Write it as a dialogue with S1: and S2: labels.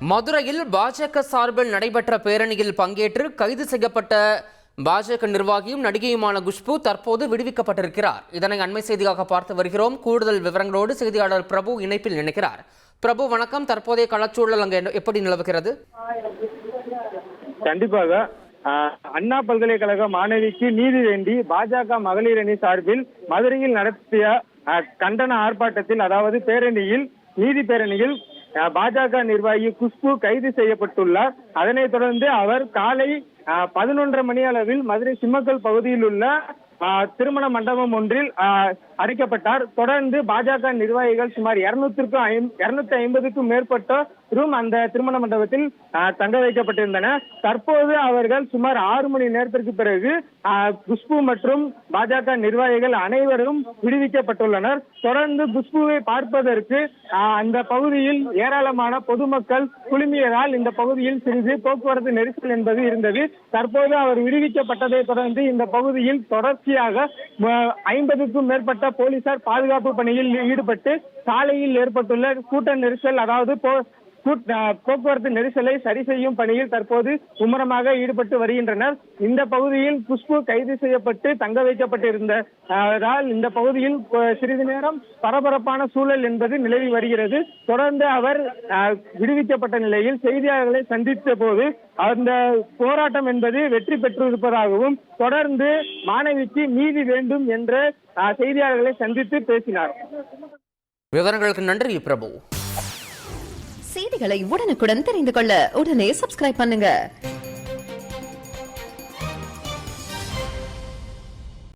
S1: மதுரையில் பாஜக சார்பில் நடைபெற்ற பேரணியில் பங்கேற்று கைது செய்யப்பட்ட பாஜக நிர்வாகியும் நடிகையுமான குஷ்பு தற்போது விடுவிக்கப்பட்டிருக்கிறார். இதனை அண்மை செய்தியாக பார்த்து வருகிறோம். கூடுதல் விவரங்களோடு செய்தியாளர் பிரபு இணைப்பில் இணைக்கிறார். பிரபு வணக்கம். தற்போதைய களச்சூழல் அங்கு எப்படி நிலவுகிறது?
S2: கண்டிப்பாக அண்ணா பல்கலைக்கழக மாணவிக்கு நீதி வேண்டி பாஜக மகளிர் அணி சார்பில் மதுரையில் நடத்திய கண்டன ஆர்ப்பாட்டத்தில், அதாவது பேரணியில், நீதி பேரணியில் பாஜக நிர்வாகி குஷ்பு கைது செய்யப்பட்டுள்ளார். அதனைத் தொடர்ந்து அவர் காலை 11:30 மணி அளவில் மதுரை சிம்மக்கல் பகுதியில் உள்ள திருமண மண்டபம் ஒன்றில் அடைக்கப்பட்டார். தொடர்ந்து பாஜக நிர்வாகிகள் சுமார் 250க்கும் மேற்பட்டோரும் அந்த திருமண மண்டபத்தில் தங்க வைக்கப்பட்டிருந்தனர். தற்போது அவர்கள் சுமார் 6 மணி நேரத்திற்கு பிறகு குஷ்பு மற்றும் பாஜக நிர்வாகிகள் அனைவரும் விடுவிக்கப்பட்டுள்ளனர். தொடர்ந்து குஷ்புவை பார்ப்பதற்கு அந்த பகுதியில் ஏராளமான பொதுமக்கள் குழுமியதால் இந்த பகுதியில் சிறிது போக்குவரத்து நெரிசல் என்பது இருந்தது. தற்போது அவர் விடுவிக்கப்பட்டதை தொடர்ந்து இந்த பகுதியில் தொடர்ச்சியாக 50க்கும் மேற்பட்ட போலீசார் பாதுகாப்பு பணியில் ஈடுபட்டு சாலையில் ஏற்பட்டுள்ள கூட்ட நெரிசல், அதாவது போக்குவரத்து நெரிசலை சரி செய்யும் பணியில் தற்போது மும்முரமாக ஈடுபட்டு வருகின்றனர். இந்த பகுதியில் குஷ்பு கைது செய்யப்பட்டு தங்க வைக்கப்பட்டிருந்ததால் இந்த பகுதியில் சிறிது நேரம் பரபரப்பான சூழல் என்பது நிலவி வருகிறது. தொடர்ந்து அவர் விடுவிக்கப்பட்ட நிலையில் செய்தியாளர்களை சந்தித்த போது அந்த போராட்டம் என்பது வெற்றி பெற்றிருப்பதாகவும், தொடர்ந்து மாணவிக்கு நீதி வேண்டும் என்ற செய்தியாளர்களை சந்தித்து பேசினார்.
S1: விவரங்களுக்கு நன்றி பிரபு.
S3: செய்திகளை உடனுக்குடன் தெரிந்து கொள்ள உடனே சப்ஸ்கிரைப் பண்ணுங்க.